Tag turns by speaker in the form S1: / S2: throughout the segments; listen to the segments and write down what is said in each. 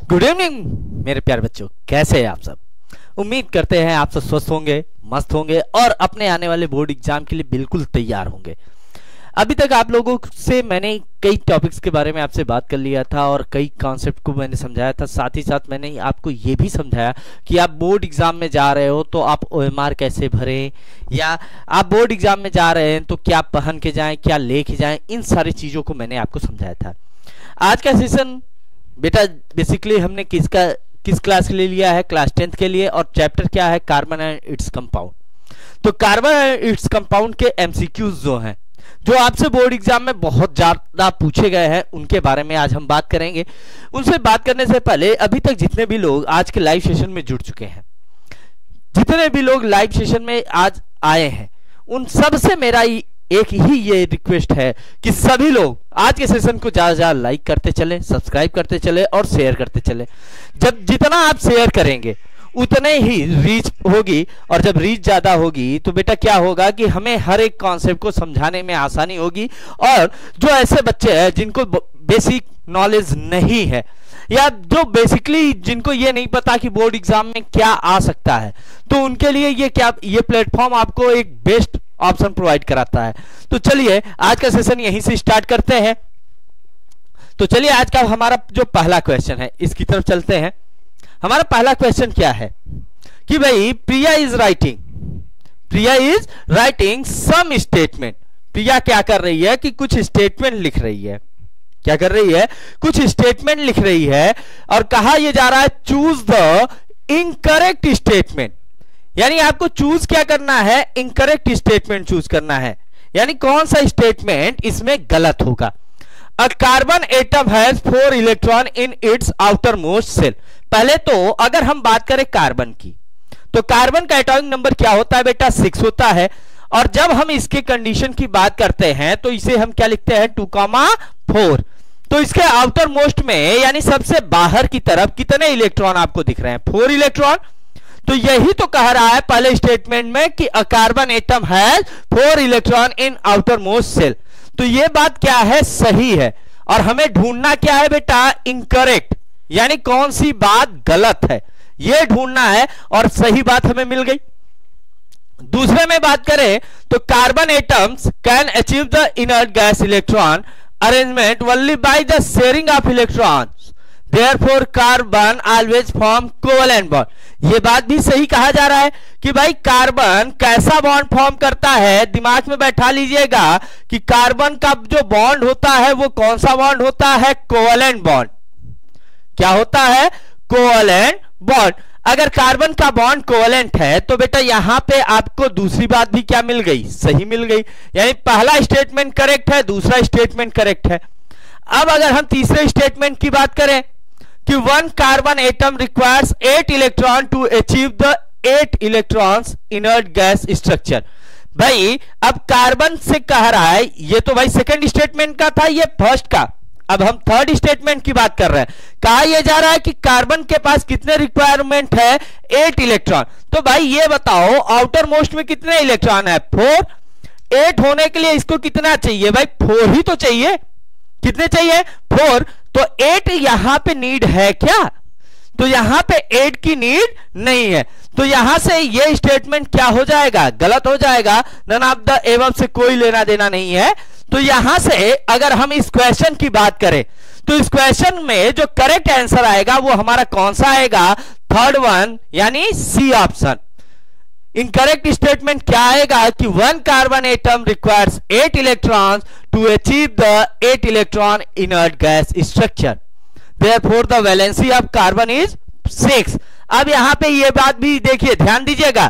S1: Good evening मेरे प्यारे बच्चों, कैसे हैं आप सब। उम्मीद करते हैं आप सब स्वस्थ होंगे, मस्त होंगे और अपने आने वाले बोर्ड एग्जाम के लिए बिल्कुल तैयार होंगे। अभी तक आप लोगों से मैंने कई टॉपिक्स के बारे में आपसे बात कर लिया था और कई कॉन्सेप्ट को मैंने समझाया था। साथ ही साथ मैंने आपको ये भी समझाया कि आप बोर्ड एग्जाम में जा रहे हो तो आप OMR कैसे भरें, या आप बोर्ड एग्जाम में जा रहे हैं तो क्या पहन के जाएं, क्या लेके जाएं, इन सारी चीज़ों को मैंने आपको समझाया था। आज का सेशन बेटा बेसिकली हमने किस क्लास के लिए लिया है, क्लास 10th के लिए, और चैप्टर क्या है, कार्बन एंड इट्स कंपाउंड। तो कार्बन एंड इट्स कंपाउंड के MCQs जो हैं, जो आपसे बोर्ड एग्जाम में बहुत ज्यादा पूछे गए हैं, उनके बारे में आज हम बात करेंगे। उनसे बात करने से पहले अभी तक जितने भी लोग आज के लाइव सेशन में जुड़ चुके हैं, जितने भी लोग लाइव सेशन में आज आए हैं, उन सब से मेरा एक ही ये रिक्वेस्ट है कि सभी लोग आज के सेशन को ज्यादा ज्यादा लाइक करते चले, सब्सक्राइब करते चले और शेयर करते चले। जब जितना आप शेयर करेंगे उतने ही रीच होगी, और जब रीच ज्यादा होगी तो बेटा क्या होगा कि हमें हर एक कॉन्सेप्ट को समझाने में आसानी होगी। और जो ऐसे बच्चे हैं जिनको बेसिक नॉलेज नहीं है, या जो बेसिकली जिनको ये नहीं पता कि बोर्ड एग्जाम में क्या आ सकता है, तो उनके लिए ये प्लेटफॉर्म आपको एक बेस्ट ऑप्शन प्रोवाइड कराता है। तो चलिए आज का सेशन यहीं से स्टार्ट करते हैं। तो चलिए आज का हमारा जो पहला क्वेश्चन है इसकी तरफ चलते हैं। हमारा पहला क्वेश्चन क्या है कि भाई प्रिया इज राइटिंग सम स्टेटमेंट। प्रिया क्या कर रही है कि कुछ स्टेटमेंट लिख रही है। क्या कर रही है? कुछ स्टेटमेंट लिख रही है, और कहा यह जा रहा है चूज द इनकरेक्ट स्टेटमेंट। यानी आपको चूज क्या करना है? इनकरेक्ट स्टेटमेंट चूज करना है। यानी कौन सा स्टेटमेंट इसमें गलत होगा। A carbon atom has 4 electron in its outermost shell. पहले तो अगर हम बात करें कार्बन की, तो कार्बन का एटॉमिक नंबर क्या होता है बेटा? 6 होता है। और जब हम इसके कंडीशन की बात करते हैं तो इसे हम क्या लिखते हैं? 2,4। तो इसके आउटर मोस्ट में यानी सबसे बाहर की तरफ कितने इलेक्ट्रॉन आपको दिख रहे हैं? 4 इलेक्ट्रॉन। तो यही तो कह रहा है पहले स्टेटमेंट में कि a carbon atom has 4 electron in outermost shell. तो यह बात क्या है? सही है। और हमें ढूंढना क्या है बेटा? इनकरेक्ट, यानी कौन सी बात गलत है यह ढूंढना है, और सही बात हमें मिल गई। दूसरे में बात करें तो carbon atoms can achieve the inert gas electron arrangement only by the sharing of electrons, therefore carbon always form covalent bond. यह बात भी सही कहा जा रहा है कि भाई कार्बन कैसा बॉन्ड फॉर्म करता है। दिमाग में बैठा लीजिएगा कि कार्बन का जो बॉन्ड होता है वो कौन सा बॉन्ड होता है? Covalent bond. क्या होता है? Covalent bond. अगर कार्बन का बॉन्ड कोवैलेंट है तो बेटा यहां पे आपको दूसरी बात भी क्या मिल गई? सही मिल गई। यानी पहला स्टेटमेंट करेक्ट है, दूसरा स्टेटमेंट करेक्ट है। अब अगर हम तीसरे स्टेटमेंट की बात करें कि 1 carbon atom requires 8 electron to achieve the 8 electrons inert gas structure. भाई अब कार्बन से कह रहा है, ये तो भाई सेकंड स्टेटमेंट का था, ये फर्स्ट का। अब हम थर्ड स्टेटमेंट की बात कर रहे हैं। कहा यह जा रहा है कि कार्बन के पास कितने रिक्वायरमेंट है? 8 इलेक्ट्रॉन। तो भाई ये बताओ आउटर मोस्ट में कितने इलेक्ट्रॉन है? 4। 8 होने के लिए इसको कितना चाहिए? भाई 4 ही तो चाहिए। कितने चाहिए? 4। तो 8 यहां पे नीड है क्या? तो यहां पे 8 की नीड नहीं है। तो यहां से ये स्टेटमेंट क्या हो जाएगा? गलत हो जाएगा। नन ऑफ द एबव से कोई लेना देना नहीं है। तो यहां से अगर हम इस क्वेश्चन की बात करें तो इस क्वेश्चन में जो करेक्ट आंसर आएगा वो हमारा कौन सा आएगा? थर्ड वन, यानी सी ऑप्शन। इनकरेक्ट स्टेटमेंट क्या आएगा कि 1 carbon atom requires 8 electrons to achieve the 8 electron inert gas structure, therefore the valency of carbon is 6। अब यहां पे ये बात भी देखिए, ध्यान दीजिएगा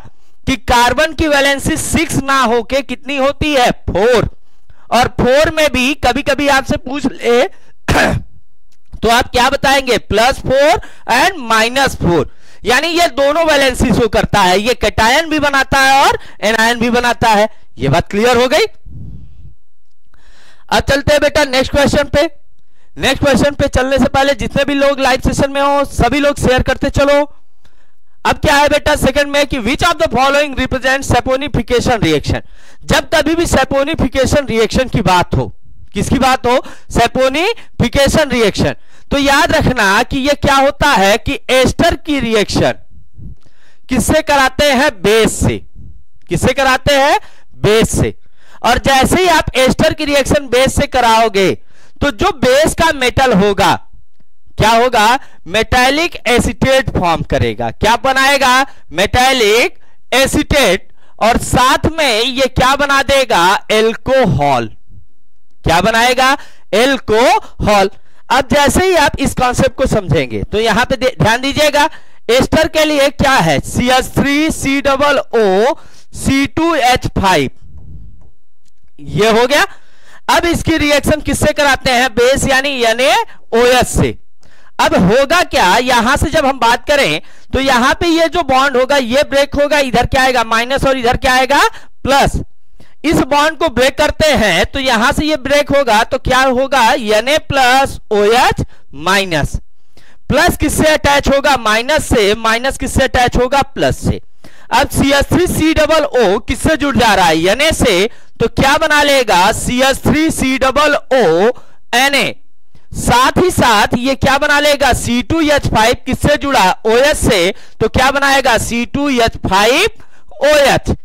S1: कि कार्बन की वैलेंसी 6 ना होके कितनी होती है? 4। और 4 में भी कभी कभी आपसे पूछ ले तो आप क्या बताएंगे? +4 एंड -4। यानी ये दोनों वैलेंसी शो करता है, ये कैटायन भी बनाता है और एनायन भी बनाता है। ये बात क्लियर हो गई। अब चलते हैं बेटा नेक्स्ट क्वेश्चन पे। नेक्स्ट क्वेश्चन पे चलने से पहले जितने भी लोग लाइव सेशन में हो सभी लोग शेयर करते चलो। अब क्या है बेटा सेकंड में कि which of the following represent saponification reaction. जब कभी भी सैपोनिफिकेशन रिएक्शन की बात हो, किसकी बात हो? Saponification reaction. तो याद रखना कि ये क्या होता है कि एस्टर की रिएक्शन किससे कराते हैं? बेस से। किससे कराते हैं? बेस से। और जैसे ही आप एस्टर की रिएक्शन बेस से कराओगे तो जो बेस का मेटल होगा क्या होगा? मेटालिक एसीटेट फॉर्म करेगा। क्या बनाएगा? Metallic acetate. और साथ में ये क्या बना देगा? एल्कोहल। क्या बनाएगा? एल्कोहल। अब जैसे ही आप इस कॉन्सेप्ट को समझेंगे तो यहां पे ध्यान दीजिएगा, एस्टर के लिए क्या है? CH3COO C2H5, ये हो गया। अब इसकी रिएक्शन किससे कराते हैं? बेस यानी NaOH से। अब होगा क्या, यहां से जब हम बात करें तो यहां पे ये जो बॉन्ड होगा ये ब्रेक होगा, इधर क्या आएगा? माइनस, और इधर क्या आएगा? प्लस। इस बॉन्ड को ब्रेक करते हैं तो यहां से ये ब्रेक होगा तो क्या होगा? Na plus OH minus. Plus किससे अटैच होगा? माइनस से। माइनस किससे अटैच होगा? प्लस से। अब CH3COO किससे जुड़ जा रहा है? Na से। तो क्या बना लेगा? CH3COO Na। साथ ही साथ ये क्या बना लेगा? C2H5 किससे जुड़ा? OH से। तो क्या बनाएगा? C2H5OH।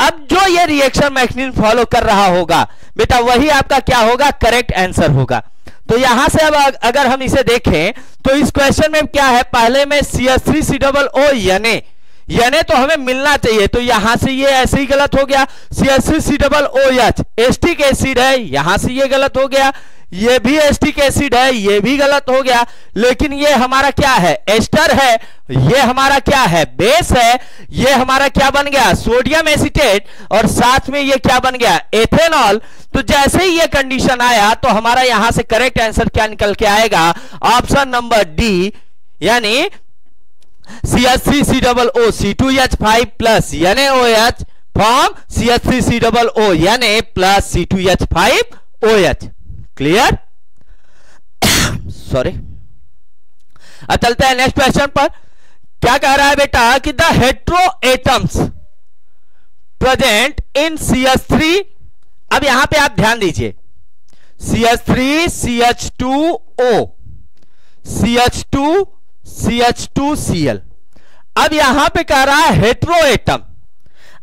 S1: अब जो ये रिएक्शन मैकेनिज्म फॉलो कर रहा होगा बेटा वही आपका क्या होगा? करेक्ट आंसर होगा। तो यहां से अब अगर हम इसे देखें तो इस क्वेश्चन में क्या है? पहले में CH3COO Na तो हमें मिलना चाहिए, तो यहां से ये ऐसे ही गलत हो गया। CH3COOH एस्टिक एसिड है, यहां से ये गलत हो गया। ये भी एस्टिक एसिड है, ये भी गलत हो गया। लेकिन ये हमारा क्या है? एस्टर है। ये हमारा क्या है? बेस है। ये हमारा क्या बन गया? Sodium acetate. और साथ में ये क्या बन गया? एथेनॉल। तो जैसे ही ये कंडीशन आया तो हमारा यहां से करेक्ट आंसर क्या निकल के आएगा? ऑप्शन नंबर डी, यानी CH3COO C2H5 plus NaOH from CH3COO Na plus C2H5OH। Clear? Sorry. अब चलते हैं नेक्स्ट क्वेश्चन पर। क्या कह रहा है बेटा कि the hetero atoms present in CH3। अब यहां पे आप ध्यान दीजिए, CH3 CH2O CH2 CH2Cl। अब यहां पे कह रहा है हेट्रो एटम।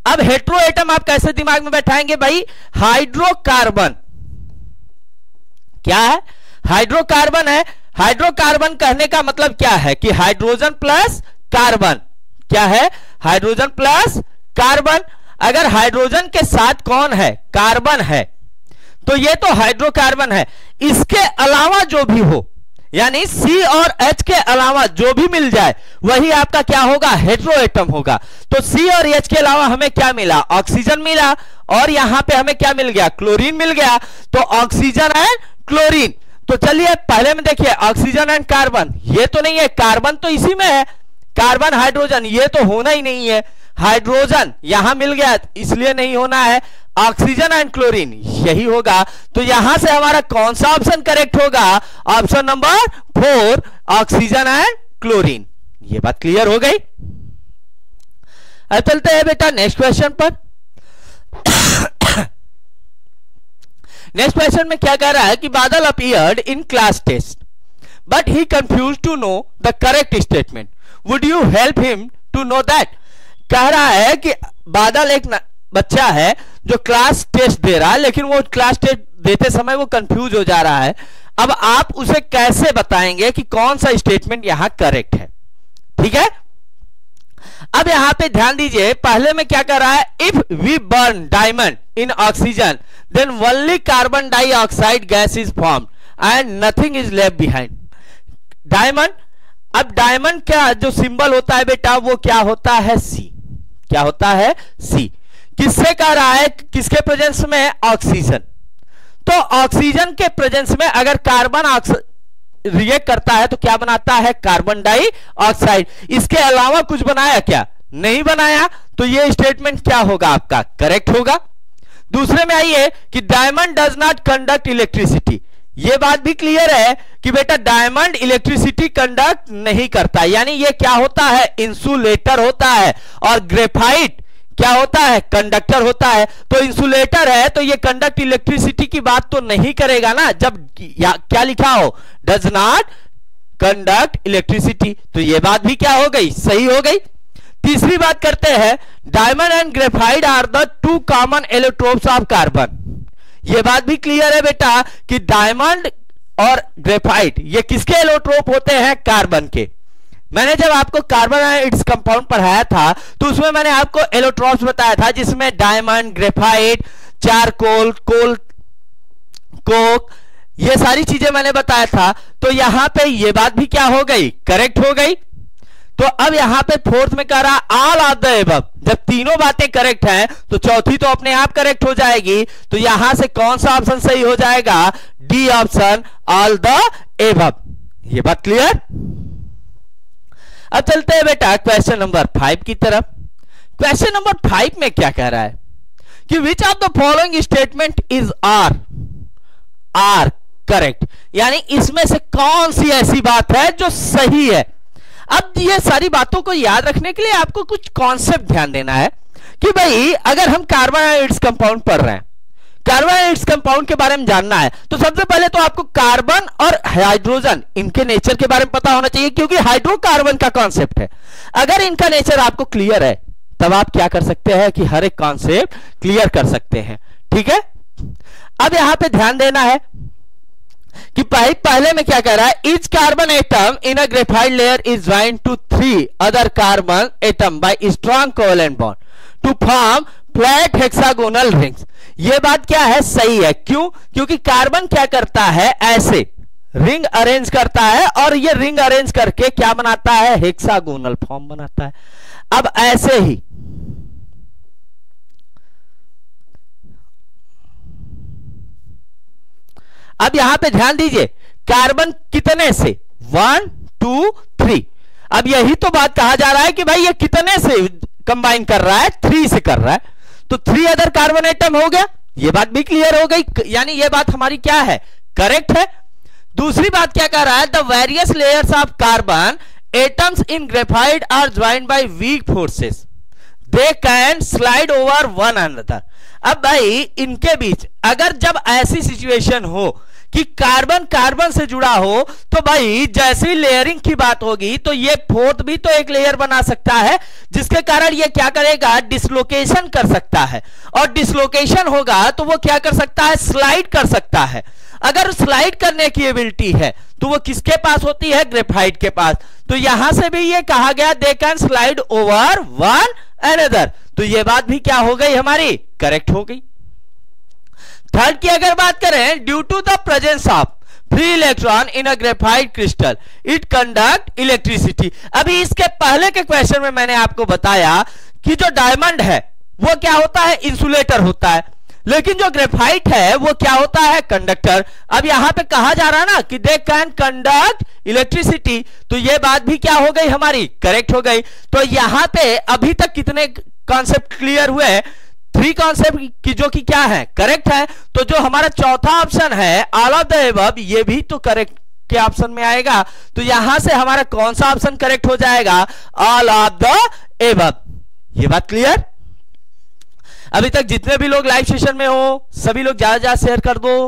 S1: अब हेट्रो एटम आप कैसे दिमाग में बैठाएंगे भाई? हाइड्रोकार्बन। क्या है? हाइड्रोकार्बन है। हाइड्रोकार्बन कहने का मतलब क्या है कि हाइड्रोजन प्लस कार्बन। क्या है? Hydrogen plus carbon. अगर हाइड्रोजन के साथ कौन है? कार्बन है, तो ये तो हाइड्रोकार्बन है। इसके अलावा जो भी हो, यानी C और H के अलावा जो भी मिल जाए वही आपका क्या होगा? हेट्रो एटम होगा। तो C और H के अलावा हमें क्या मिला? ऑक्सीजन मिला। और यहां पे हमें क्या मिल गया? क्लोरीन मिल गया। तो ऑक्सीजन एंड क्लोरीन। तो चलिए पहले में देखिए, ऑक्सीजन एंड कार्बन, ये तो नहीं है। कार्बन तो इसी में है। कार्बन हाइड्रोजन, ये तो होना ही नहीं है। हाइड्रोजन यहां मिल गया इसलिए नहीं होना है। ऑक्सीजन एंड क्लोरीन यही होगा। तो यहां से हमारा कौन सा ऑप्शन करेक्ट होगा? Option number 4, oxygen and chlorine. ये बात क्लियर हो गई। अब चलते हैं बेटा नेक्स्ट क्वेश्चन पर। नेक्स्ट क्वेश्चन में क्या कह रहा है कि Badal appeared in class test but he confused to know the correct statement. Would you help him to know that? कह रहा है कि बादल एक बच्चा है जो क्लास टेस्ट दे रहा है, लेकिन वो क्लास टेस्ट देते समय वो कंफ्यूज हो जा रहा है। अब आप उसे कैसे बताएंगे कि कौन सा स्टेटमेंट यहां करेक्ट है? ठीक है। अब यहां पे ध्यान दीजिए, पहले में क्या कर रहा है? If we burn diamond in oxygen then only carbon dioxide gas is formed and nothing is left behind. Diamond, अब डायमंड का जो सिंबल होता है बेटा वो क्या होता है? सी। क्या होता है? सी। किससे कह रहा है? किसके प्रेजेंस में? ऑक्सीजन। तो ऑक्सीजन के प्रेजेंस में अगर कार्बन रिएक्ट करता है तो क्या बनाता है? Carbon dioxide. इसके अलावा कुछ बनाया क्या? नहीं बनाया। तो ये स्टेटमेंट क्या होगा आपका? करेक्ट होगा। दूसरे में आइए कि diamond does not conduct electricity. ये बात भी क्लियर है कि बेटा डायमंड इलेक्ट्रिसिटी कंडक्ट नहीं करता, यानी ये क्या होता है? इंसुलेटर होता है। और ग्रेफाइट क्या होता है? कंडक्टर होता है। तो इंसुलेटर है तो ये कंडक्ट इलेक्ट्रिसिटी की बात तो नहीं करेगा ना। जब क्या लिखा हो? Does not conduct electricity. तो ये बात भी क्या हो गई, सही हो गई। तीसरी बात करते हैं, diamond and graphite are the two common allotropes of carbon. ये बात भी क्लियर है बेटा कि डायमंड और ग्रेफाइट ये किसके एलोट्रोप होते हैं, कार्बन के। मैंने जब आपको कार्बन एंड इट्स कंपाउंड पढ़ाया था तो उसमें मैंने आपको एलोट्रोप्स बताया था, जिसमें डायमंड, ग्रेफाइट, चारकोल, कोल, कोक, ये सारी चीजें मैंने बताया था। तो यहां पे ये बात भी क्या हो गई, करेक्ट हो गई। तो अब यहां पे फोर्थ में कह रहा ऑल ऑफ द एबव। जब तीनों बातें करेक्ट हैं तो चौथी तो अपने आप करेक्ट हो जाएगी। तो यहां से कौन सा ऑप्शन सही हो जाएगा, D option, all the above. ये बात क्लियर। अब चलते हैं बेटा क्वेश्चन नंबर 5 की तरफ। क्वेश्चन नंबर 5 में क्या कह रहा है कि which of the following statement is are correct, यानी इसमें से कौन सी ऐसी बात है जो सही है। अब ये सारी बातों को याद रखने के लिए आपको कुछ कॉन्सेप्ट ध्यान देना है कि भाई अगर हम कार्बन एंड इट्स कंपाउंड पढ़ रहे हैं, कार्बन एंड इट्स कंपाउंड के बारे में जानना है, तो सबसे पहले तो आपको कार्बन और हाइड्रोजन इनके नेचर के बारे में पता होना चाहिए, क्योंकि हाइड्रोकार्बन का कॉन्सेप्ट है। अगर इनका नेचर आपको क्लियर है तब आप क्या कर सकते हैं कि हर एक कॉन्सेप्ट क्लियर कर सकते हैं। ठीक है, अब यहां पे ध्यान देना है कि पहले में क्या कह रहा है, each carbon atom in a graphite layer is joined to 3 other carbon atom by strong covalent bond to form flat hexagonal rings. ये बात क्या है, सही है। क्यों, क्योंकि कार्बन क्या करता है, ऐसे रिंग अरेंज करता है और ये रिंग अरेंज करके क्या बनाता है, हेक्सागोनल फॉर्म बनाता है। अब ऐसे ही अब यहां पे ध्यान दीजिए, कार्बन कितने से, 1 2 3। अब यही तो बात कहा जा रहा है कि भाई ये कितने से कंबाइन कर रहा है, 3 से कर रहा है। तो 3 अदर कार्बन एटम हो गया, ये बात भी क्लियर हो गई, यानी ये बात हमारी क्या है, करेक्ट है। दूसरी बात क्या कह रहा है, the various layers of carbon atoms in graphite are joined by weak forces, they can slide over one another. अब भाई इनके बीच अगर जब ऐसी सिचुएशन हो कि कार्बन कार्बन से जुड़ा हो, तो भाई जैसी लेयरिंग की बात होगी तो ये फोर्थ भी तो एक लेयर बना सकता है, जिसके कारण ये क्या करेगा, डिसलोकेशन कर सकता है। और डिसलोकेशन होगा तो वो क्या कर सकता है, स्लाइड कर सकता है। अगर स्लाइड करने की एबिलिटी है तो वो किसके पास होती है, ग्रेफाइट के पास। तो यहां से भी ये कहा गया दे can slide over one another. तो ये बात भी क्या हो गई हमारी, करेक्ट हो गई। थर्ड की अगर बात करें, due to the presence of free electron in a graphite crystal it conduct electricity. अभी इसके पहले के क्वेश्चन में मैंने आपको बताया कि जो डायमंड है वो क्या होता है, इंसुलेटर होता है, लेकिन जो ग्रेफाइट है वो क्या होता है, कंडक्टर। अब यहां पे कहा जा रहा है ना कि दे कैन कंडक्ट इलेक्ट्रिसिटी, तो ये बात भी क्या हो गई हमारी, करेक्ट हो गई। तो यहां पे अभी तक कितने कॉन्सेप्ट क्लियर हुए, 3 कॉन्सेप्ट की जो कि क्या है, करेक्ट है। तो जो हमारा चौथा ऑप्शन है ऑल ऑफ द अबव, ये भी तो करेक्ट के ऑप्शन में आएगा। तो यहां से हमारा कौन सा ऑप्शन करेक्ट हो जाएगा, ऑल ऑफ द अबव। ये बात क्लियर। अभी तक जितने भी लोग लाइव सेशन में हो सभी लोग ज्यादा ज्यादा शेयर कर दो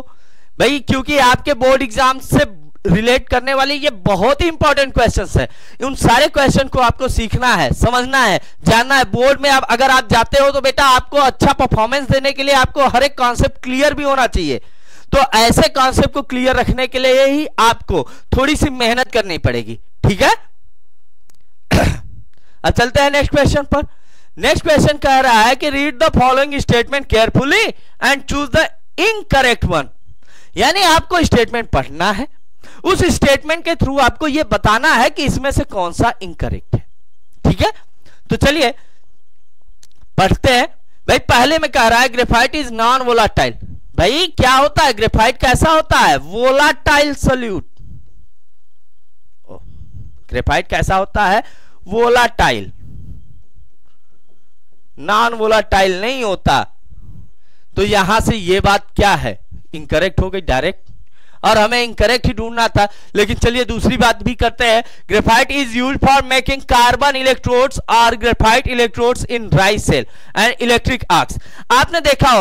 S1: भाई, क्योंकि आपके बोर्ड एग्जाम से रिलेट करने वाले ये बहुत ही इंपॉर्टेंट क्वेश्चंस है। उन सारे क्वेश्चन को आपको सीखना है, समझना है, जानना है। बोर्ड में अगर आप जाते हो तो बेटा आपको अच्छा परफॉर्मेंस देने के लिए आपको हर एक कॉन्सेप्ट क्लियर भी होना चाहिए। तो ऐसे कॉन्सेप्ट को क्लियर रखने के लिए ही आपको थोड़ी सी मेहनत करनी पड़ेगी, ठीक है। अब चलते हैं नेक्स्ट क्वेश्चन पर। नेक्स्ट क्वेश्चन कह रहा है कि read the following statement carefully and choose the incorrect one. यानी आपको स्टेटमेंट पढ़ना है, उस स्टेटमेंट के थ्रू आपको यह बताना है कि इसमें से कौन सा इनकरेक्ट है, ठीक है। तो चलिए पढ़ते हैं। भाई पहले में कह रहा है ग्रेफाइट इज नॉन वोलाटाइल। भाई क्या होता है, ग्रेफाइट कैसा होता है, वोलाटाइल सॉल्यूट। ग्रेफाइट कैसा होता है, वोलाटाइल, नॉन वोलाटाइल नहीं होता। तो यहां से ये बात क्या है, इनकरेक्ट हो गई डायरेक्ट, और हमें इनकरेक्ट ही ढूंढना था। लेकिन चलिए दूसरी बात भी करते हैं। Graphite is used for making carbon electrodes और graphite electrodes in dry cell and electric arcs. आपने देखा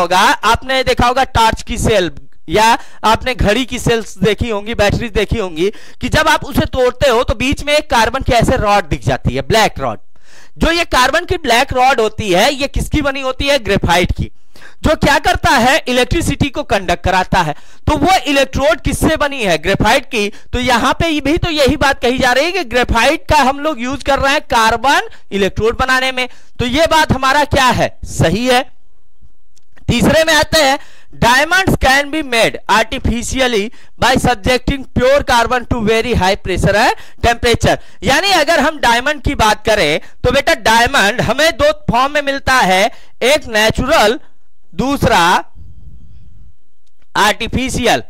S1: होगा टॉर्च की सेल या आपने घड़ी की सेल्स देखी होंगी, बैटरीज देखी होंगी कि जब आप उसे तोड़ते हो तो बीच में एक कार्बन की ऐसे रॉड दिख जाती है, ब्लैक रॉड। जो ये कार्बन की ब्लैक रॉड होती है, ये किसकी बनी होती है? ग्रेफाइट की, जो क्या करता है? इलेक्ट्रिसिटी को कंडक्ट कराता है। तो वो इलेक्ट्रोड किससे बनी है? ग्रेफाइट की। तो यहां पे भी तो यही बात कही जा रही है कि ग्रेफाइट का हम लोग यूज कर रहे हैं कार्बन इलेक्ट्रोड बनाने में। तो ये बात हमारा क्या है? सही है। तीसरे में आते हैं, diamonds can be made artificially by subjecting pure carbon to very high pressure and temperature. यानी अगर हम डायमंड की बात करें तो बेटा डायमंड हमें दो फॉर्म में मिलता है, एक नेचुरल, दूसरा आर्टिफिशियल।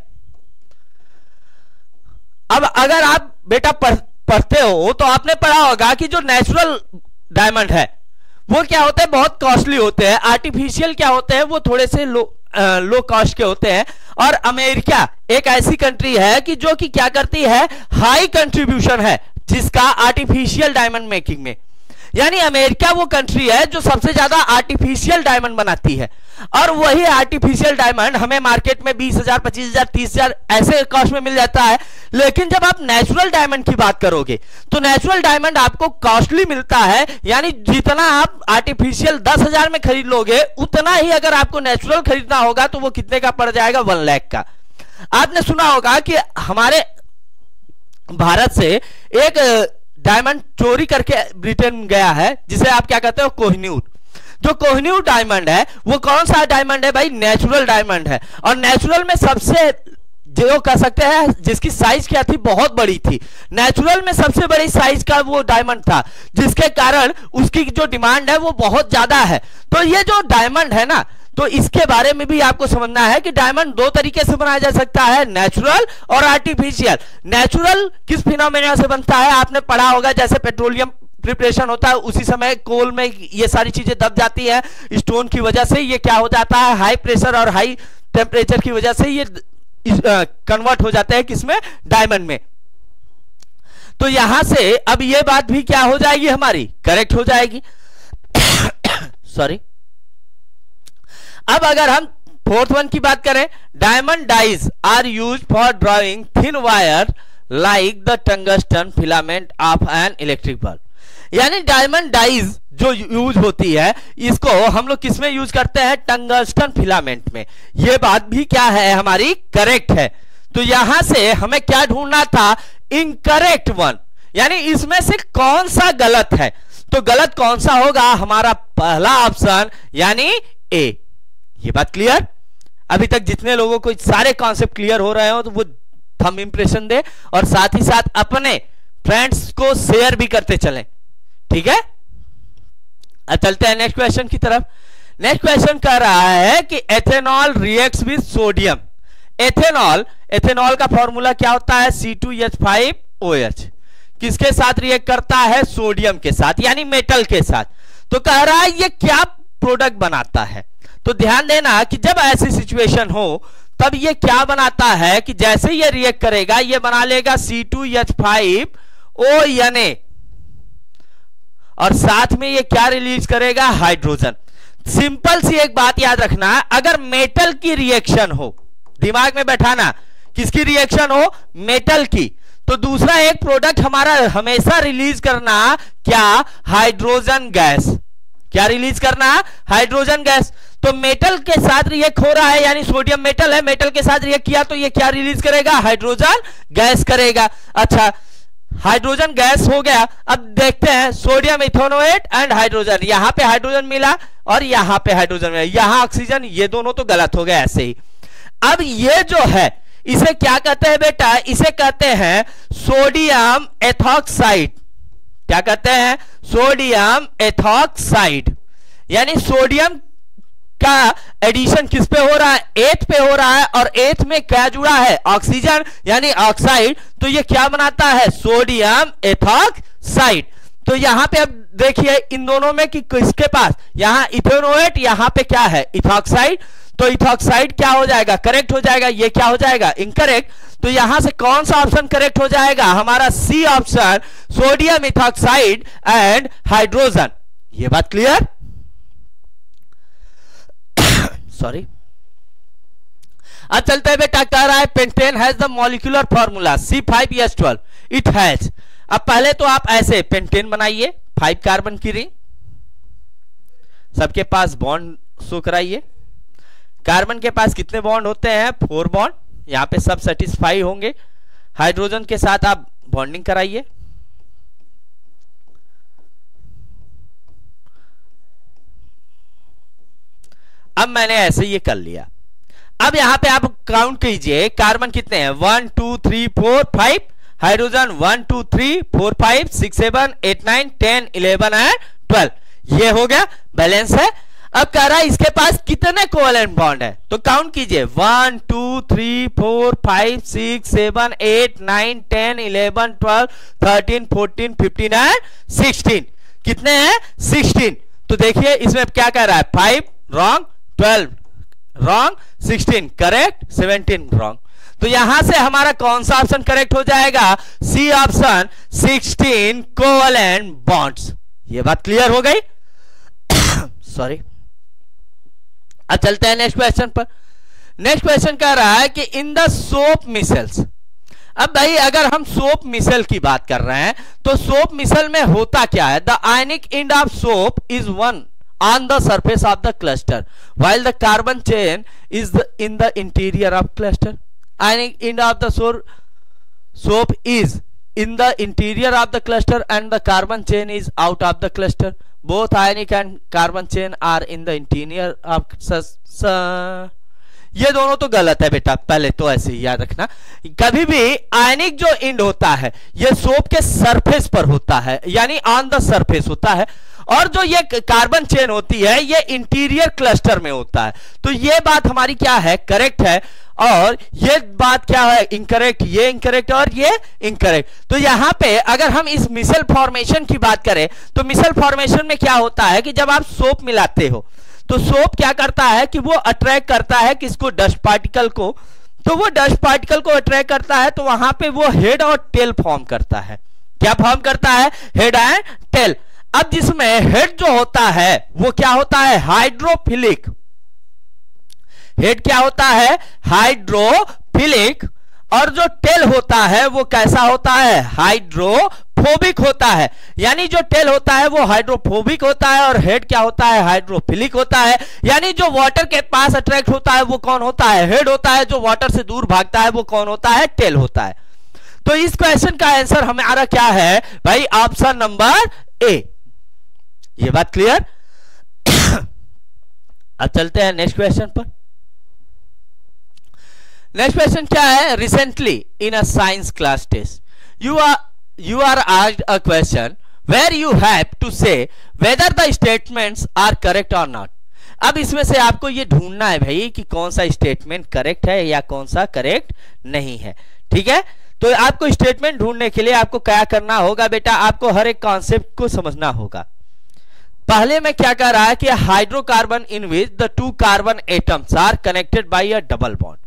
S1: अब अगर आप बेटा पढ़ते हो तो आपने पढ़ा होगा कि जो नेचुरल डायमंड है वो क्या होते हैं? बहुत कॉस्टली होते हैं। आर्टिफिशियल क्या होते हैं? वो थोड़े से लो कॉस्ट के होते हैं। और अमेरिका एक ऐसी कंट्री है कि जो कि क्या करती है? हाई कंट्रीब्यूशन है जिसका आर्टिफिशियल डायमंड मेकिंग में। यानी अमेरिका वो कंट्री है जो सबसे ज्यादा आर्टिफिशियल डायमंड बनाती है। और वही आर्टिफिशियल डायमंड हमें मार्केट में 20,000, 25,000, 30,000 ऐसे कॉस्ट में मिल जाता है। लेकिन जब आप नेचुरल डायमंड की बात करोगे तो नेचुरल डायमंड आपको कॉस्टली मिलता है। यानी जितना आप आर्टिफिशियल 10,000 में खरीद लोगे, उतना ही अगर आपको नेचुरल खरीदना होगा तो वो कितने का पड़ जाएगा? 1 लाख का। आपने सुना होगा कि हमारे भारत से एक डायमंड चोरी करके ब्रिटेन गया है, जिसे आप क्या कहते हो? कोहिनूर। जो कोहिनूर डायमंड है वो कौन सा डायमंड है भाई? नेचुरल डायमंड है। और नेचुरल में सबसे जो कह सकते हैं जिसकी साइज क्या थी? बहुत बड़ी थी। नेचुरल में सबसे बड़ी साइज का वो डायमंड था, जिसके कारण उसकी जो डिमांड है वो बहुत ज्यादा है। तो ये जो डायमंड है ना, तो इसके बारे में भी आपको समझना है कि डायमंड दो तरीके से बनाया जा सकता है, नेचुरल और आर्टिफिशियल। नेचुरल किस फिनोमेना से बनता है? आपने पढ़ा होगा, जैसे पेट्रोलियम प्रिपरेशन होता है, उसी समय कोल में ये सारी चीजें दब जाती है स्टोन की वजह से। ये क्या हो जाता है? हाई प्रेशर और हाई टेम्परेचर की वजह से ये कन्वर्ट हो जाते हैं किसमें? डायमंड में। तो यहां से अब ये बात भी क्या हो जाएगी? हमारी करेक्ट हो जाएगी। सॉरी। अब अगर हम फोर्थ वन की बात करें, diamond dies are used for drawing thin wire like the tungsten filament of an electric bulb. यानी डायमंड डाइज जो यूज होती है, इसको हम लोग किस में यूज करते हैं? टंगस्टन फिलामेंट में। यह बात भी क्या है? हमारी करेक्ट है। तो यहां से हमें क्या ढूंढना था? Incorrect one. यानी इसमें से कौन सा गलत है? तो गलत कौन सा होगा? हमारा पहला ऑप्शन यानी ए। ये बात क्लियर? अभी तक जितने लोगों को सारे कॉन्सेप्ट क्लियर हो रहे हो तो वो थंब इंप्रेशन दे और साथ ही साथ अपने फ्रेंड्स को शेयर भी करते चलें। ठीक है, अब चलते हैं नेक्स्ट क्वेश्चन की तरफ। नेक्स्ट क्वेश्चन कह रहा है कि ethanol reacts with sodium. Ethanol का फॉर्मूला क्या होता है? C2H5OH। किसके साथ रिएक्ट करता है? सोडियम के साथ, यानी मेटल के साथ। तो कह रहा है ये क्या प्रोडक्ट बनाता है? तो ध्यान देना कि जब ऐसी सिचुएशन हो तब ये क्या बनाता है कि जैसे ये रिएक्ट करेगा ये बना लेगा C2H5ONA और साथ में ये क्या रिलीज करेगा? हाइड्रोजन। सिंपल सी एक बात याद रखना, अगर मेटल की रिएक्शन हो, दिमाग में बैठाना, किसकी रिएक्शन हो? मेटल की, तो दूसरा एक प्रोडक्ट हमारा हमेशा रिलीज करना क्या? Hydrogen gas. क्या रिलीज करना? Hydrogen gas. तो मेटल के साथ रिएक्ट हो रहा है, यानी सोडियम मेटल है, मेटल के साथ रिएक्ट किया तो ये क्या रिलीज करेगा? हाइड्रोजन गैस करेगा। अच्छा, हाइड्रोजन गैस हो गया। अब देखते हैं सोडियम इथेनोएट एंड हाइड्रोजन। यहां पे हाइड्रोजन मिला और यहां पे हाइड्रोजन मिला, यहां ऑक्सीजन, ये दोनों तो गलत हो गए ऐसे ही। अब ये जो है इसे क्या कहते हैं बेटा? इसे कहते हैं सोडियम एथॉक्साइड। क्या कहते हैं? Sodium ethoxide. यानी सोडियम का एडिशन किस पे हो रहा है? एथ पे हो रहा है, और एथ में क्या जुड़ा है? ऑक्सीजन, यानी ऑक्साइड। तो ये क्या बनाता है? Sodium ethoxide. तो यहां पे अब देखिए इन दोनों में कि किसके पास, यहां इथेनोएट, यहां पे क्या है? इथॉक्साइड। तो इथॉक्साइड क्या हो जाएगा? करेक्ट हो जाएगा। ये क्या हो जाएगा? इनकरेक्ट। तो यहां से कौन सा ऑप्शन करेक्ट हो जाएगा? हमारा C option, sodium ethoxide and hydrogen. ये बात क्लियर? सॉरी। अब चलते हैं बेटा, कह रहा है pentane has the molecular formula C5H12 it has. अब पहले तो आप ऐसे पेंटेन बनाइए 5 कार्बन की रिंग, सबके पास बॉन्ड शो कराइए। कार्बन के पास कितने बॉन्ड होते हैं? 4 बॉन्ड। यहां पे सब सेटिस्फाई होंगे। हाइड्रोजन के साथ आप बॉन्डिंग कराइए। अब मैंने ऐसे ये कर लिया। अब यहां पे आप काउंट कीजिए कार्बन कितने हैं, 1 2 3 4 5, हाइड्रोजन 1 2 3 4 5 6 7 8 9 10 11 एंड 12। ये हो गया, बैलेंस है। अब कह रहा है इसके पास कितने कोवेलेंट बॉन्ड है, तो काउंट कीजिए 1 2 3 4 5 6 7 8 9 10 11 12 13 14 15 एंड 16। कितने हैं? 16। तो देखिए इसमें क्या कह रहा है, 5 रॉन्ग, 12 रॉन्ग, 16 करेक्ट, 17 रॉन्ग। तो यहां से हमारा कौन सा ऑप्शन करेक्ट हो जाएगा? C option, 16 covalent bonds. ये बात क्लियर हो गई? सॉरी। अब चलते हैं नेक्स्ट क्वेश्चन पर। नेक्स्ट क्वेश्चन कह रहा है कि इन द सोप मिसल्स। अब भाई अगर हम सोप मिसल की बात कर रहे हैं तो सोप मिसल में होता क्या है? The ionic end of soap is one on the surface of the cluster while the carbon chain is in the interior of cluster. Ionic end of the soap is in the interior of the cluster and the carbon chain is out of the cluster. Both ionic and carbon chain are in the interior of ये दोनों तो गलत है बेटा, पहले तो ऐसे ही याद रखना। कभी भी आयनिक जो एंड होता है ये सोप के सरफेस पर होता है, यानी ऑन द सरफेस होता है, और जो ये कार्बन चेन होती है ये इंटीरियर क्लस्टर में होता है। तो ये बात हमारी क्या है? करेक्ट है। और ये बात क्या है? इनकरेक्ट। ये इनकरेक्ट और ये इनकरेक्ट। तो यहां पे अगर हम इस मिसल फॉर्मेशन की बात करें तो मिसल फॉर्मेशन में क्या होता है कि जब आप सोप मिलाते हो तो सोप क्या करता है कि वो अट्रैक्ट करता है किसको? डस्ट पार्टिकल को। तो वो डस्ट पार्टिकल को अट्रैक्ट करता है तो वहां पे वो हेड और टेल फॉर्म करता है। क्या फॉर्म करता है? Head and tail. अब जिसमें हेड जो होता है वो क्या होता है? हाइड्रोफिलिक। हेड क्या होता है? हाइड्रोफिलिक। और जो टेल होता है वो कैसा होता है? हाइड्रोफोबिक होता है। यानी जो टेल होता है वो हाइड्रोफोबिक होता है और हेड क्या होता है? हाइड्रोफिलिक होता है। यानी जो वाटर के पास अट्रैक्ट होता है वो कौन होता है? हेड होता है। जो वाटर से दूर भागता है वो कौन होता है? टेल होता है। तो इस क्वेश्चन का आंसर हमारा क्या है भाई? Option number A. ये बात क्लियर? अब चलते हैं नेक्स्ट क्वेश्चन पर। नेक्स्ट क्वेश्चन क्या है? Recently in a science class test you are asked a question where you have to say whether the statements are correct or not. अब इसमें से आपको ये ढूंढना है भाई कि कौन सा स्टेटमेंट करेक्ट है या कौन सा करेक्ट नहीं है। ठीक है, तो आपको स्टेटमेंट ढूंढने के लिए आपको क्या करना होगा बेटा? आपको हर एक कॉन्सेप्ट को समझना होगा। पहले में क्या कह रहा है कि hydrocarbon in which the 2 carbon atoms are connected by a double bond,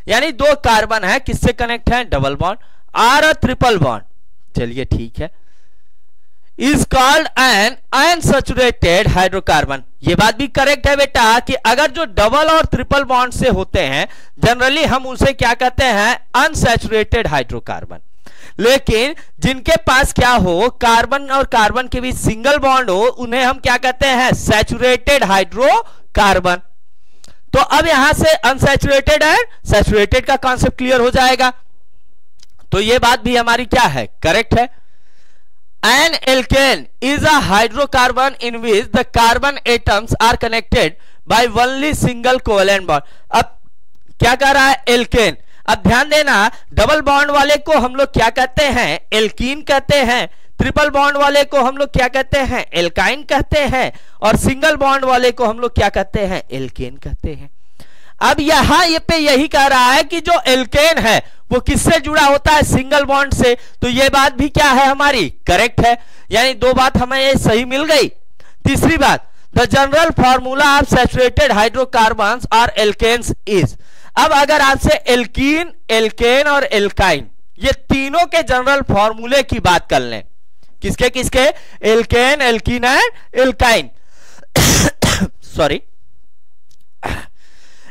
S1: यानी 2 कार्बन है, किससे कनेक्ट है? Double bond. Or a triple bond, चलिए ठीक है, is called an unsaturated hydrocarbon. ये बात भी करेक्ट है बेटा कि अगर जो डबल और ट्रिपल बॉन्ड से होते हैं जनरली हम उसे क्या कहते हैं? Unsaturated hydrocarbon. लेकिन जिनके पास क्या हो, कार्बन और कार्बन के बीच सिंगल बॉन्ड हो, उन्हें हम क्या कहते हैं? Saturated hydrocarbon. तो अब यहां से अनसैचुरेटेड एंड सैचुरेटेड का कॉन्सेप्ट क्लियर हो जाएगा। तो ये बात भी हमारी क्या है? करेक्ट है। An alkane is a hydrocarbon in which the carbon atoms are connected by only single covalent bond. अब क्या कह रहा है? एल्केन। अब ध्यान देना, डबल बॉन्ड वाले को हम लोग क्या कहते हैं? एल्कीन कहते हैं। ट्रिपल बॉन्ड वाले को हम लोग क्या कहते हैं? एल्काइन कहते हैं। और सिंगल बॉन्ड वाले को हम लोग क्या कहते हैं? एल्केन कहते हैं। अब यहां ये पे यही कह रहा है कि जो एल्केन है वो किससे जुड़ा होता है? सिंगल बॉन्ड से। तो ये बात भी क्या है हमारी? करेक्ट है। यानी 2 बात हमें ये सही मिल गई। तीसरी बात, the general formula of saturated hydrocarbons और एल्केन्स इज। अब अगर आपसे एल्कीन, एल्केन और एल्काइन ये तीनों के जनरल फॉर्मूले की बात कर लें, किसके किसके? Alkane, alkene and alkyne. Sorry,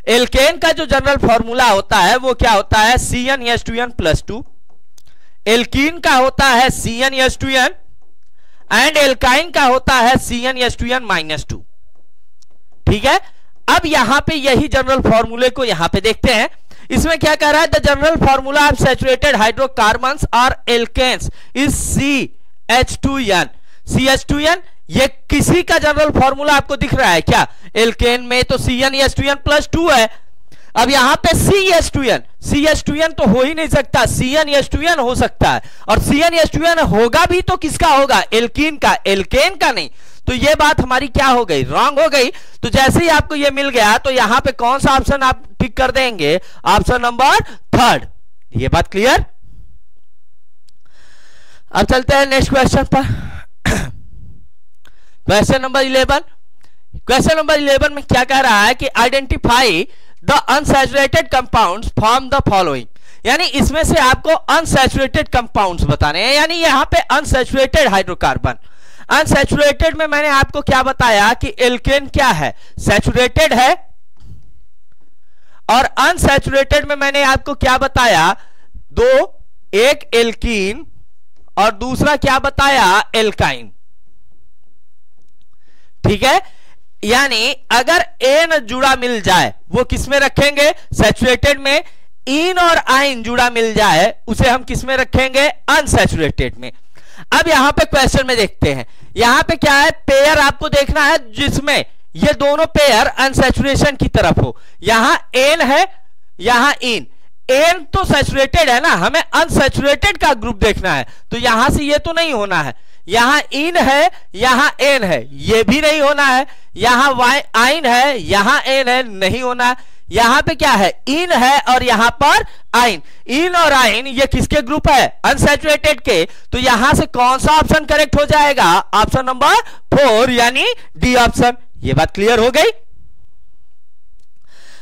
S1: alkane का जो जनरल फॉर्मूला होता है वो क्या होता है, CnH2n+2। एल्कीन का होता है CnH2n एंड एल्काइन का होता है CnH2n-2। ठीक है, अब यहां पे यही जनरल फॉर्मूले को यहां पे देखते हैं। इसमें क्या कह रहा है, the general formula of saturated hydrocarbons और एल्केन्स इज CH2n। CH2n ये किसी का जनरल फॉर्मूला आपको दिख रहा है क्या? एल्केन में तो CnH2n+2 है। अब यहां पे CH2n तो हो ही नहीं सकता, CnH2n हो सकता है, और CnH2n होगा भी तो किसका होगा, एल्कीन का, एल्केन का नहीं। तो ये बात हमारी क्या हो गई, रॉन्ग हो गई। तो जैसे ही आपको ये मिल गया तो यहां पे कौन सा ऑप्शन आप टिक कर देंगे, ऑप्शन नंबर 3। ये बात क्लियर। अब चलते हैं नेक्स्ट क्वेश्चन पर। Question number 11। क्वेश्चन नंबर 11 में क्या कह रहा है कि identify the unsaturated compounds from the following. यानी इसमें से आपको अनसैचुरेटेड कंपाउंड्स बताने हैं, यानी यहां पे अनसैचुरेटेड हाइड्रोकार्बन। अनसैचुरेटेड में मैंने आपको क्या बताया कि एल्केन क्या है, सैचुरेटेड है, और अनसैचुरेटेड में मैंने आपको क्या बताया, दो, एक एल्कीन और दूसरा क्या बताया, एल्काइन। ठीक है, यानी अगर एन जुड़ा मिल जाए वो किस में रखेंगे, सैचुरेटेड में। इन और आइन जुड़ा मिल जाए उसे हम किस में रखेंगे, अनसैचुरेटेड में। अब यहां पे क्वेश्चन में देखते हैं, यहां पे क्या है, पेयर आपको देखना है जिसमें ये दोनों पेयर अनसैचुरेशन की तरफ हो। यहां एन है, यहां इन। एन तो सैचुरेटेड है ना, हमें अनसैचुरेटेड का ग्रुप देखना है, तो यहां से ये तो नहीं होना है। यहां इन है, यहां एन है, ये भी नहीं होना है। यहां वाई आइन है, यहां एन है, नहीं होना। यहां पे क्या है, इन है और यहां पर आइन। इन और आइन ये किसके ग्रुप है, अनसैचुरेटेड के। तो यहां से कौन सा ऑप्शन करेक्ट हो जाएगा, ऑप्शन नंबर 4 यानी डी ऑप्शन। ये बात क्लियर हो गई।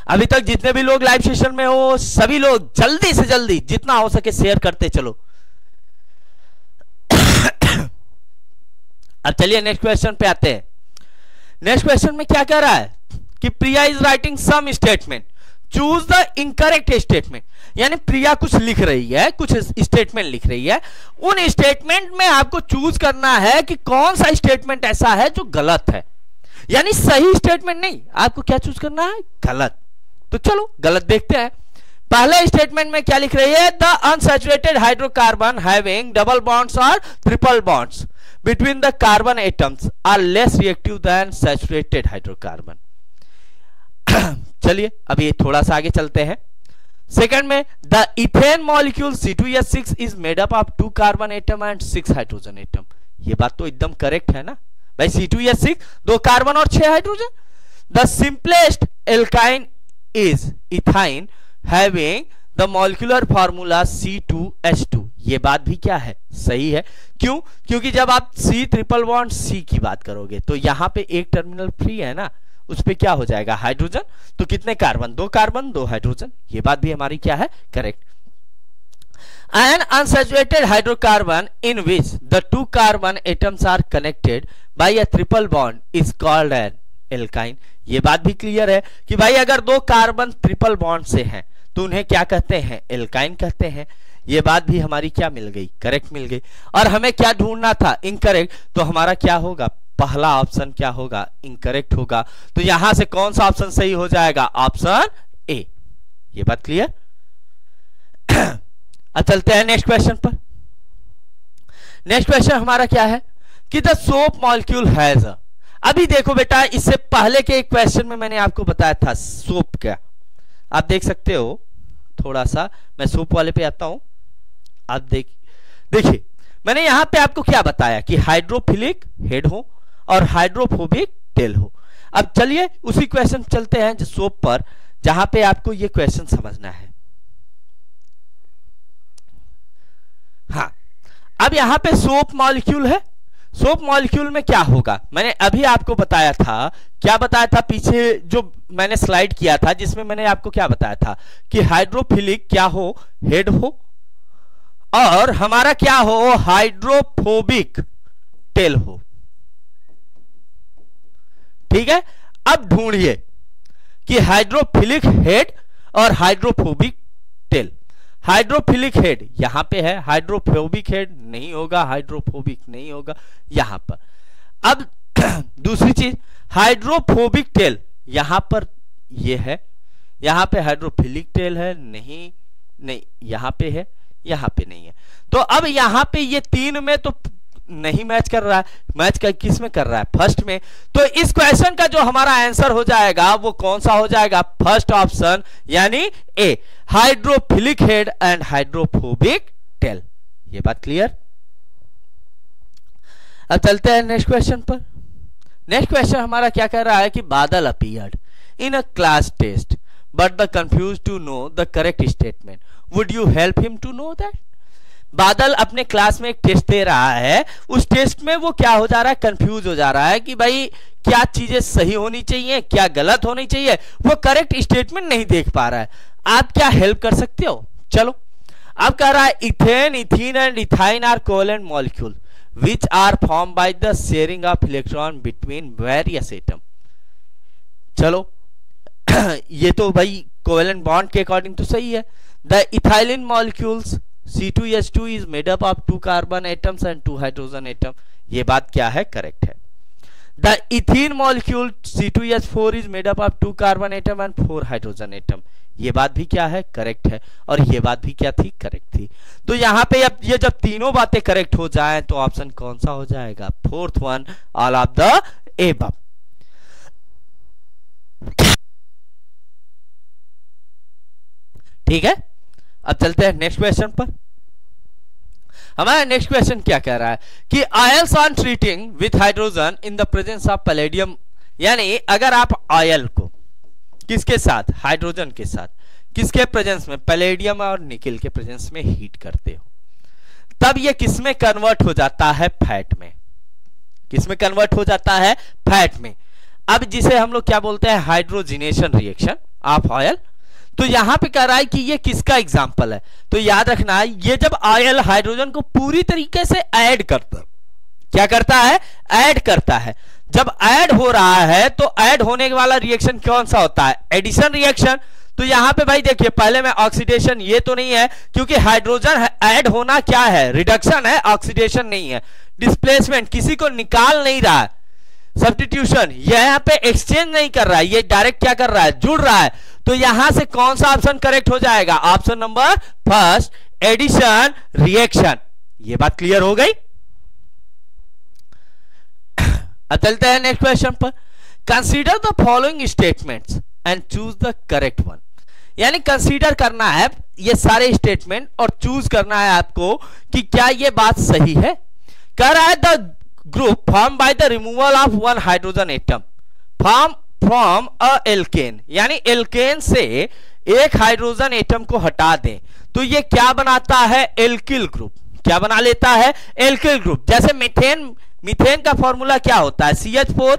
S1: अभी तक जितने भी लोग लाइव सेशन में हो सभी लोग जल्दी से जल्दी जितना हो सके शेयर करते चलो। अब चलिए नेक्स्ट क्वेश्चन पे आते हैं। नेक्स्ट क्वेश्चन में क्या कह रहा है कि Priya is writing some statement, choose the incorrect statement. यानी प्रिया कुछ लिख रही है, कुछ स्टेटमेंट लिख रही है, उन स्टेटमेंट में आपको चूज करना है कि कौन सा स्टेटमेंट ऐसा है जो गलत है। यानी सही स्टेटमेंट नहीं, आपको क्या चूज करना है, गलत। तो चलो गलत देखते हैं। पहले स्टेटमेंट में क्या लिख रही है, the unsaturated hydrocarbon having double bonds और triple bonds between the carbon atoms are less reactive than saturated hydrocarbon। चलिए अब ये थोड़ा सा आगे चलते हैं। सेकंड में the ethane molecule C2H6 is made up of 2 carbon atom and 6 hydrogen atom। ये बात तो एकदम करेक्ट है ना भाई, C2H6 2 कार्बन और 6 hydrogen. the simplest alkyne is ethine having the molecular formula C2H2। ये बात भी क्या है, सही है। क्यों, क्योंकि जब आप C ट्रिपल बॉन्ड C की बात करोगे तो यहां पे एक टर्मिनल फ्री है ना, उस पे क्या हो जाएगा, हाइड्रोजन। तो कितने कार्बन, 2 कार्बन 2 हाइड्रोजन। ये बात भी हमारी क्या है, correct. An unsaturated hydrocarbon in which the 2 carbon atoms are connected by a triple bond is called an alkyne. ये बात भी क्लियर है कि भाई अगर 2 कार्बन ट्रिपल बॉन्ड से हैं तो उन्हें क्या कहते हैं, एल्काइन कहते हैं। ये बात भी हमारी क्या मिल गई, करेक्ट मिल गई। और हमें क्या ढूंढना था, इनकरेक्ट। तो हमारा क्या होगा, पहला ऑप्शन क्या होगा, इनकरेक्ट होगा। तो यहां से कौन सा ऑप्शन सही हो जाएगा, ऑप्शन ए। ये बात क्लियर। अब चलते हैं नेक्स्ट क्वेश्चन पर। नेक्स्ट क्वेश्चन हमारा क्या है कि द सोप मॉलिक्यूल हैज। अभी देखो बेटा, इससे पहले के एक क्वेश्चन में मैंने आपको बताया था सोप क्या, आप देख सकते हो। थोड़ा सा मैं सोप वाले पे आता हूं, आप देखिए मैंने यहां पे आपको क्या बताया कि हाइड्रोफिलिक हेड हो और हाइड्रोफोबिक टेल हो। अब चलिए उसी क्वेश्चन चलते हैं सोप पर, जहां पे आपको ये क्वेश्चन समझना है। हाँ, अब यहां पे सोप मॉलिक्यूल है। सोप मॉलिक्यूल में क्या होगा, मैंने अभी आपको बताया था, क्या बताया था पीछे जो मैंने स्लाइड किया था, जिसमें मैंने आपको क्या बताया था कि हाइड्रोफिलिक क्या हो, हेड हो, और हमारा क्या हो, हाइड्रोफोबिक टेल हो। ठीक है, अब ढूंढिए कि हाइड्रोफिलिक हेड और हाइड्रोफोबिक टेल। हाइड्रोफिलिक हेड यहां पे है, हाइड्रोफोबिक हेड नहीं होगा, हाइड्रोफोबिक नहीं होगा यहां पर। अब दूसरी चीज, हाइड्रोफोबिक टेल यहां पर ये है, यहां पे हाइड्रोफिलिक टेल है नहीं, नहीं यहां पे है, यहां पे नहीं है। तो अब यहां पे ये तीन में तो नहीं मैच कर रहा है, मैच किस में कर रहा है? फर्स्ट में। तो इस क्वेश्चन का जो हमारा आंसर हो जाएगा वो कौन सा हो जाएगा? फर्स्ट ऑप्शन यानी A, hydrophilic head and hydrophobic tail. ये बात क्लियर? अब चलते हैं नेक्स्ट क्वेश्चन पर। नेक्स्ट क्वेश्चन हमारा क्या कह रहा है कि Badal appeared in a class test but the confuse to know the correct statement, would you help him to know that? Badal अपने क्लास में एक टेस्ट दे रहा है, उस टेस्ट में वो क्या हो जा रहा है? कंफ्यूज हो जा रहा है कि भाई क्या चीजें सही होनी चाहिए, क्या गलत होनी चाहिए, वो करेक्ट स्टेटमेंट नहीं देख पा रहा है। आप क्या हेल्प कर सकते हो? चलो, अब कह रहा है ethane, ethene and ethyne are covalent molecule which are form by the sharing of electron between various atom. चलो ये तो भाई कोवेलेंट बॉन्ड के अकॉर्डिंग तो सही है। The ethylene molecules C2H2 is made up of 2 carbon atoms and 2 hydrogen atom। ये बात क्या है? करेक्ट है। The ethene molecule C2H4 is made up of 2 carbon atom and 4 hydrogen atom। ये बात भी क्या है? करेक्ट है। और ये बात भी क्या थी? करेक्ट थी। तो यहाँ पे अब ये जब तीनों बातें करेक्ट हो जाएं तो ऑप्शन कौन सा हो जाएगा? Fourth one, all of the above. ठीक है, अब चलते हैं नेक्स्ट क्वेश्चन पर। हमारा नेक्स्ट क्वेश्चन क्या कह रहा है कि oils on treating with hydrogen in the presence of palladium, यानी अगर आप ऑयल को किसके साथ? हाइड्रोजन के साथ, किसके प्रेजेंस में? पैलेडियम और निकेल के प्रेजेंस में हीट करते हो, तब ये किस में कन्वर्ट हो जाता है? फैट में। किस में कन्वर्ट हो जाता है? फैट में। अब जिसे हम लोग क्या बोलते हैं? Hydrogenation reaction of oil. तो यहां पे कह रहा है कि ये किसका एग्जाम्पल है? तो याद रखना है, ये जब ऑयल हाइड्रोजन को पूरी तरीके से ऐड करता, क्या करता है? ऐड करता है। जब ऐड हो रहा है तो ऐड होने वाला रिएक्शन कौन सा होता है? Addition reaction. तो यहां पे भाई देखिए, पहले में ऑक्सीडेशन ये तो नहीं है, क्योंकि हाइड्रोजन ऐड होना क्या है? रिडक्शन है, ऑक्सीडेशन नहीं है। डिस्प्लेसमेंट, किसी को निकाल नहीं रहा है। सब्स्टिट्यूशन, यहां पे एक्सचेंज नहीं कर रहा है, ये डायरेक्ट क्या कर रहा है? जुड़ रहा है। तो यहां से कौन सा ऑप्शन करेक्ट हो जाएगा? Option number first, addition reaction. ये बात क्लियर हो गई? अब चलते हैं नेक्स्ट क्वेश्चन पर। Consider the following statements and choose the correct one. यानी कंसीडर करना है ये सारे स्टेटमेंट और चूज करना है आपको कि क्या ये बात सही है। कह रहा है the group form by the removal of one hydrogen atom form from a alkane, यानी एल्केन से एक हाइड्रोजन एटम को हटा दें तो ये क्या बनाता है? Alkyl group. क्या बना लेता है? Alkyl group. जैसे मीथेन, मीथेन का फॉर्मूला क्या होता है? CH4,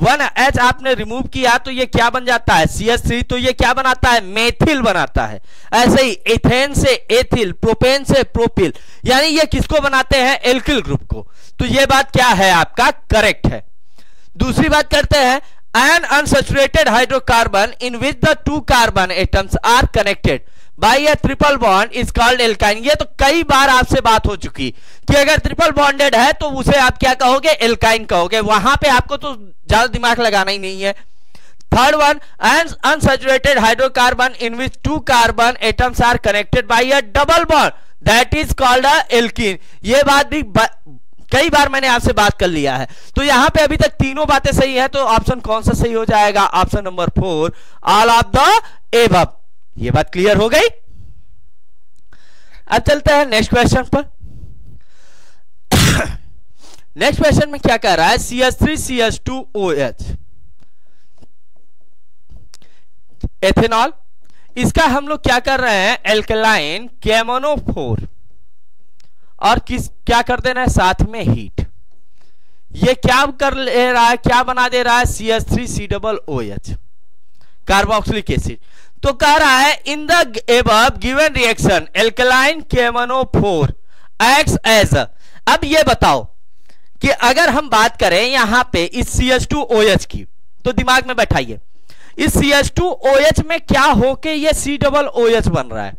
S1: 1H आपने रिमूव किया तो ये क्या बन जाता है? CH3। तो ये क्या बनाता है? मेथिल बनाता है। ऐसे ही एथेन से एथिल, प्रोपेन से प्रोपिल, यानी ये किसको बनाते हैं? एल्किल ग्रुप को। तो ये बात क्या है? आपका करेक्ट है। दूसरी बात करते हैं, an unsaturated hydrocarbon in which the 2 carbon atoms are connected by a triple bond is called alkyne। ये तो कई बार आपसे बात हो चुकी कि अगर ट्रिपल बॉन्डेड है तो उसे आप क्या कहोगे? एल्काइन कहोगे। वहां पे आपको तो ज्यादा दिमाग लगाना ही नहीं है। Third one, an unsaturated hydrocarbon in which 2 carbon atoms are connected by a double bond that is called a alkene। ये बात भी कई बार मैंने आपसे बात कर लिया है। तो यहां पे अभी तक तीनों बातें सही है, तो ऑप्शन कौन सा सही हो जाएगा? Option number 4, all of the above. ये बात क्लियर हो गई? अब चलते हैं नेक्स्ट क्वेश्चन पर। नेक्स्ट क्वेश्चन में क्या कह रहा है? CH3CH2OH एथेनॉल, इसका हम लोग क्या कर रहे हैं? एल्कलाइन KMnO4 और क्या कर देना है? साथ में हीट। ये क्या कर ले रहा है? क्या बना दे रहा है? CH3COOH carboxylic acid. तो कह रहा है in the above given reaction alkaline KMnO4 acts as. अब ये बताओ कि अगर हम बात करें यहां पे इस CH2OH की, तो दिमाग में बैठाइए, इस CH2OH में क्या होके ये COOH बन रहा है,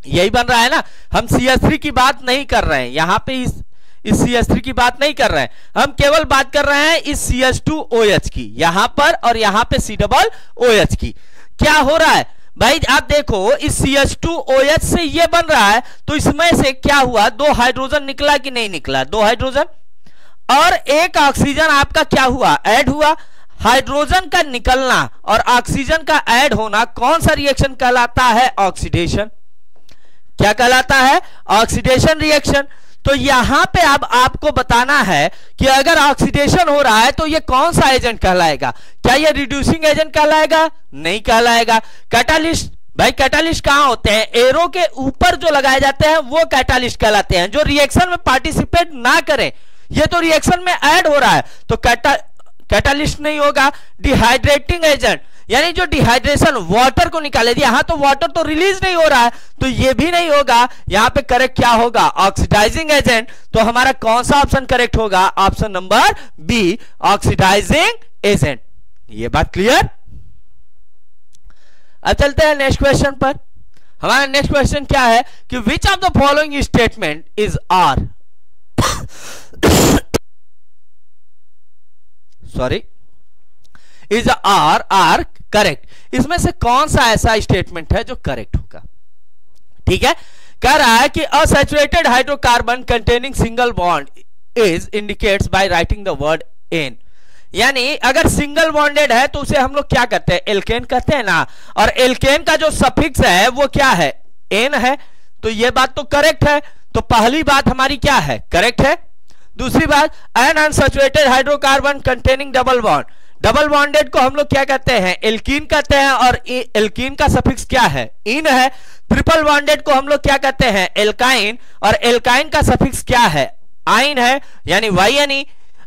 S1: यही बन रहा है ना। हम CH3 की बात नहीं कर रहे हैं यहां पे, इस CH3 की बात नहीं कर रहे हैं, हम केवल बात कर रहे हैं इस CH2OH की, यहां पर और यहां पे COOH की। क्या हो रहा है भाई, आप देखो इस CH2OH से ये बन रहा है, तो इसमें से क्या हुआ, 2 हाइड्रोजन निकला कि नहीं निकला, 2 हाइड्रोजन और 1 ऑक्सीजन आपका क्या हुआ, ऐड हुआ। हाइड्रोजन का निकलना और ऑक्सीजन का ऐड होना कौन सा रिएक्शन कहलाता है, ऑक्सीडेशन। क्या कहलाता है, ऑक्सीडेशन रिएक्शन। तो यहां पे अब आपको बताना है कि अगर ऑक्सीडेशन हो रहा है तो ये कौन सा एजेंट कहलाएगा, क्या ये रिड्यूसिंग एजेंट कहलाएगा, नहीं कहलाएगा। कैटालिस्ट, भाई कैटालिस्ट कहां होते हैं, एरो के ऊपर जो लगाए जाते हैं वो कैटालिस्ट कहलाते हैं, जो रिएक्शन में पार्टिसिपेट ना करें। ये तो रिएक्शन में ऐड हो रहा है तो कैटालिस्ट नहीं होगा। डिहाइड्रेटिंग एजेंट, यानी जो डिहाइड्रेशन वाटर को निकाले, यहां तो वाटर तो रिलीज नहीं हो रहा है तो ये भी नहीं होगा। यहां पे करेक्ट क्या होगा, ऑक्सीडाइजिंग एजेंट। तो हमारा कौन सा ऑप्शन करेक्ट होगा, option number B, oxidizing agent. ये बात क्लियर। अब चलते हैं नेक्स्ट क्वेश्चन पर। हमारा नेक्स्ट क्वेश्चन क्या है कि which of the following statement is are sorry is are correct. इसमें से कौन सा ऐसा स्टेटमेंट है जो करेक्ट होगा, ठीक है। कह रहा है कि a saturated hydrocarbon containing single bond is indicates by writing the word ane. यानी अगर सिंगल बॉन्डेड है तो उसे हम लोग क्या कहते हैं, एल्केन कहते हैं ना, और एल्केन का जो सफिक्स है वो क्या है, एन है। तो ये बात तो करेक्ट है, तो पहली बात हमारी क्या है, करेक्ट है। दूसरी बात, N unsaturated hydrocarbon containing double bond, double bonded को हम लोग क्या कहते हैं, एल्कीन कहते हैं, और एल्कीन का सफिक्स क्या है, इन है। ट्रिपल बॉन्डेड को हम लोग क्या कहते हैं, एल्काइन, और एल्काइन का सफिक्स क्या है, आइन है, यानी YNE।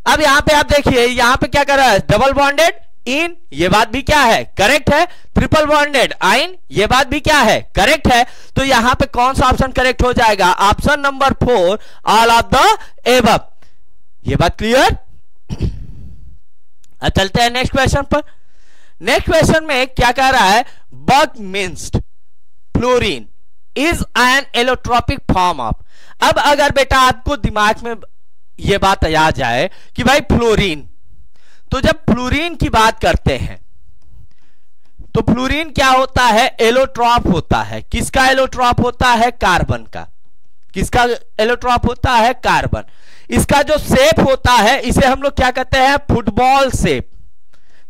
S1: अब यहां पे आप देखिए, यहां पे क्या कर रहा है, डबल बॉन्डेड इन, ये बात भी क्या है, करेक्ट है। ट्रिपल बॉन्डेड आइन, ये बात भी क्या है, करेक्ट है। तो यहां पे कौन सा ऑप्शन करेक्ट हो जाएगा, option number 4, all of the above. ये बात क्लियर। अब चलते हैं नेक्स्ट क्वेश्चन पर। नेक्स्ट क्वेश्चन में क्या कह रहा है, buckminsterfullerene is an allotropic form of. अब अगर बेटा आपको दिमाग में यह बात आ जाए कि भाई फ्लोरीन, तो जब फ्लोरीन की बात करते हैं तो फ्लोरीन क्या होता है, एलोट्रॉप होता है। किसका एलोट्रॉप होता है, कार्बन का। किसका एलोट्रॉप होता है, कार्बन। इसका जो शेप होता है इसे हम लोग क्या कहते हैं, फुटबॉल शेप।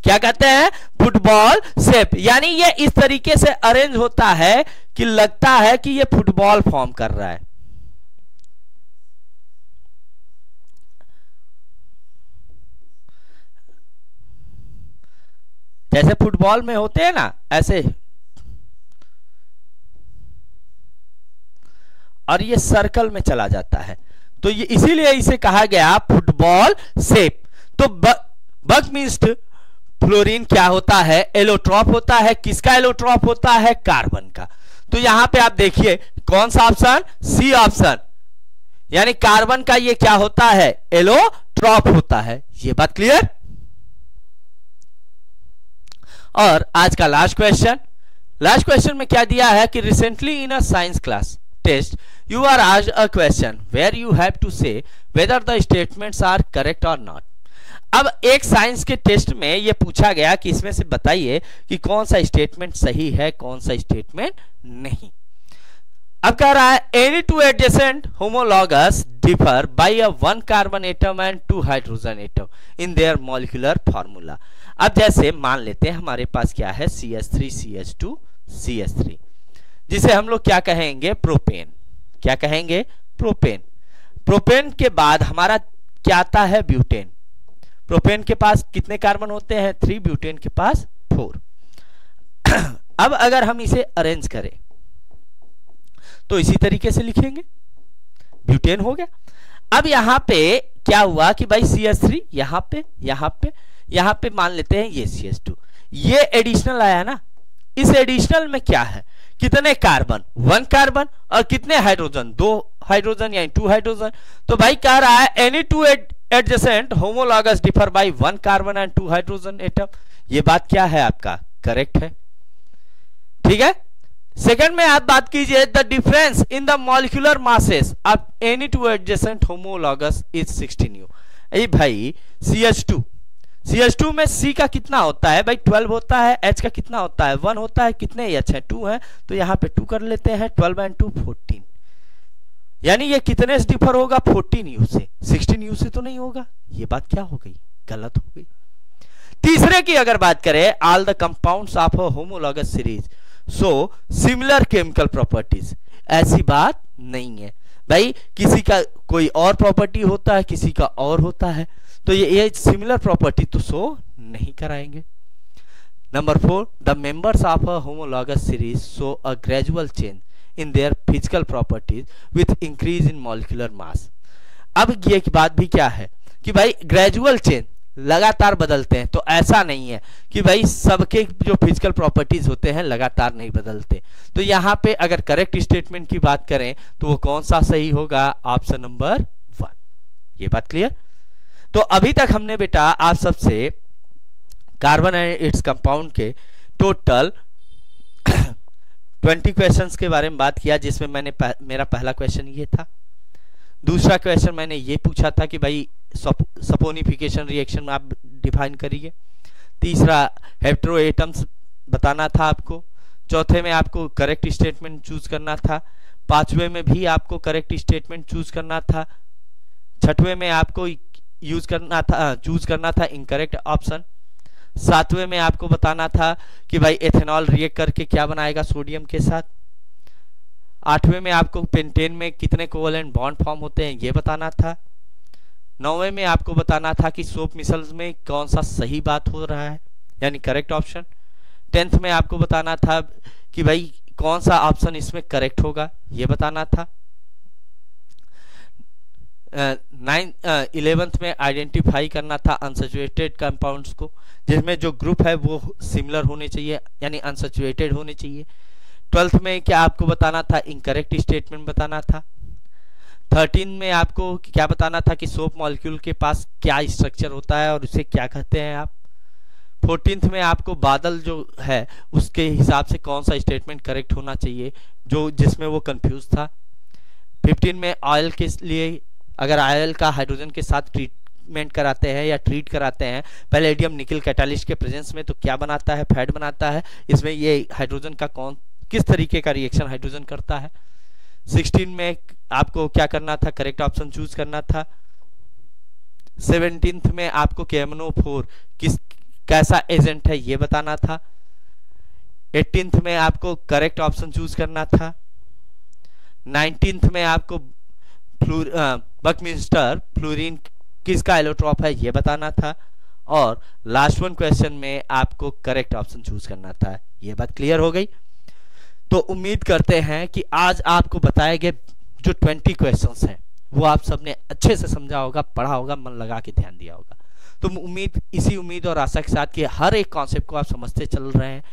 S1: क्या कहते हैं, फुटबॉल शेप। यानी ये इस तरीके से अरेंज होता है कि लगता है कि ये फुटबॉल फॉर्म कर रहा है। जैसे फुटबॉल में होते हैं ना, ऐसे। और ये सर्कल में चला जाता है, तो ये इसीलिए इसे कहा गया फुटबॉल शेप। तो बकमिंस्ड फ्लोरीन क्या होता है, एलोट्रॉप होता है। किसका एलोट्रॉप होता है, कार्बन का। तो यहां पे आप देखिए कौन सा ऑप्शन, सी ऑप्शन, यानी कार्बन का ये क्या होता है, एलोट्रॉप होता है। ये बात क्लियर। और आज का लास्ट क्वेश्चन, लास्ट क्वेश्चन में क्या दिया है कि recently in a science class test you are asked a question where you have to say whether the statements are correct or not। अब एक साइंस के टेस्ट में यह पूछा गया कि इसमें से बताइए कि कौन सा स्टेटमेंट सही है, कौन सा स्टेटमेंट नहीं। अब कह रहा है any two adjacent homologous differ by a 1 carbon atom and 2 hydrogen atom in their molecular formula। अब जैसे मान लेते हैं हमारे पास क्या है, CH3 CH2 CH3, जिसे हम लोग क्या कहेंगे, प्रोपेन। क्या कहेंगे, प्रोपेन। प्रोपेन के बाद हमारा क्या आता है, ब्यूटेन। प्रोपेन के पास कितने कार्बन होते हैं, 3, ब्यूटेन के पास 4। अब अगर हम इसे अरेंज करें तो इसी तरीके से लिखेंगे, ब्यूटेन हो गया। अब यहां पे क्या हुआ कि भाई CH3 यहां पे मान लेते हैं ये CH2, ये एडिशनल आया ना। इस एडिशनल में क्या है, कितने कार्बन, 1 कार्बन, और कितने हाइड्रोजन, 2 हाइड्रोजन यानी 2 हाइड्रोजन। तो भाई कह रहा है any two adjacent homologous differ by 1 carbon and 2 hydrogen atom. ये बात क्या है आपका, करेक्ट है। ठीक है। सेकंड में आप बात कीजिए, the difference in the molecular masses of any two adjacent homologous is 16U। ए भाई CH2 में C का कितना होता है भाई 12 होता है, H का कितना होता है 1 होता है, कितने H है 2 है, तो यहाँ पे 2 कर लेते हैं, 12 and 2 14, यानी ये कितने से डिफर होगा 14U से, 16U से तो नहीं होगा। ये बात क्या हो गई, गलत हो गई। तीसरे की अगर बात करें, all the compounds of a homologous series so similar chemical properties, ऐसी बात नहीं है भाई, किसी का कोई और प्रॉपर्टी होता है, किसी का और होता है, तो ये सिमिलर प्रॉपर्टी तो शो नहीं कराएंगे। Number 4, the members of a homologous series show a gradual change in their physical properties with increase in molecular mass. अब ये की बात भी क्या है कि भाई ग्रेजुअल चेंज, लगातार बदलते हैं, तो ऐसा नहीं है कि भाई सबके जो फिजिकल प्रॉपर्टीज होते हैं लगातार नहीं बदलते। तो यहाँ पे अगर करेक्ट स्टेटमेंट की बात करें तो वो कौन सा सही होगा, ऑप्शन नंबर 1। ये बात क्लियर। तो अभी तक हमने बेटा आप सबसे कार्बन एंड इट्स कंपाउंड के टोटल 20 क्वेश्चंस के बारे में बात किया, जिसमें मेरा पहला क्वेश्चन ये था। दूसरा क्वेश्चन मैंने ये पूछा था कि भाई सपोनिफिकेशन रिएक्शन में आप डिफाइन करिए। तीसरा हेटेरो एटम्स बताना था आपको। चौथे में आपको करेक्ट स्टेटमेंट चूज करना था। पांचवे में भी आपको करेक्ट स्टेटमेंट चूज करना था। छठवें में आपको चूज करना था इनकरेक्ट ऑप्शन। सातवें में आपको बताना था कि भाई एथेनॉल रिएक्ट करके क्या बनाएगा सोडियम के साथ। आठवें में आपको पेंटेन में कितने कोवेलेंट बॉन्ड फॉर्म होते हैं ये बताना था। नौवें में आपको बताना था कि सोप मिसल्स में कौन सा सही बात हो रहा है, यानी करेक्ट ऑप्शन। 10th में आपको बताना था कि भाई कौन सा ऑप्शन इसमें करेक्ट होगा, ये बताना था। 11th में आइडेंटिफाई करना था अनसैचुरेटेड कंपाउंड्स को, जिसमें जो ग्रुप है वो सिमिलर होने चाहिए, यानी अनसैचुरेटेड होने चाहिए। 12th में क्या आपको बताना था, इनकरेक्ट स्टेटमेंट बताना था। 13 में आपको क्या बताना था कि सोप मॉलिक्यूल के पास क्या स्ट्रक्चर होता है और उसे क्या कहते हैं आप। 14th में आपको बादल जो है उसके हिसाब से कौन सा स्टेटमेंट करेक्ट होना चाहिए, जो जिसमें वो कंफ्यूज था। 15 में ऑयल के लिए अगर ऑयल का हाइड्रोजन के साथ ट्रीटमेंट कराते हैं या ट्रीट कराते हैं पैलेडियम निकल कैटालिस्ट के प्रेजेंस में, तो क्या बनाता है, फैट बनाता है। इसमें ये हाइड्रोजन का किस तरीके का रिएक्शन हाइड्रोजन करता है। 16 में आपको क्या करना था, करेक्ट ऑप्शन चूज करना था। 17th में आपको KMNO4 कैसा एजेंट है ये बताना था। 18th में आपको करेक्ट ऑप्शन चूज करना था। 19th में आपको बकमिंस्टर फ्लोरीन किसका एलोट्रॉप है ये बताना था। और लास्ट वन क्वेश्चन में आपको करेक्ट ऑप्शन चूज करना था। ये बात क्लियर हो गई। तो उम्मीद करते हैं कि आज आपको बताए गए जो 20 क्वेश्चंस हैं वो आप सबने अच्छे से समझा होगा, पढ़ा होगा, मन लगा के ध्यान दिया होगा। तो इसी उम्मीद और आशा के साथ कि हर एक कॉन्सेप्ट को आप समझते चल रहे हैं,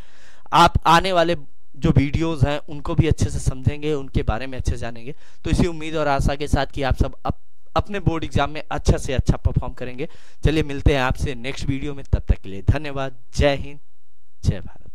S1: आप आने वाले जो वीडियोस हैं उनको भी अच्छे से समझेंगे, उनके बारे में अच्छे से जानेंगे। तो इसी उम्मीद और आशा के साथ कि आप सब अपने बोर्ड एग्जाम में अच्छा से अच्छा परफॉर्म करेंगे। चलिए मिलते हैं आपसे नेक्स्ट वीडियो में, तब तक के लिए धन्यवाद। जय हिंद, जय भारत।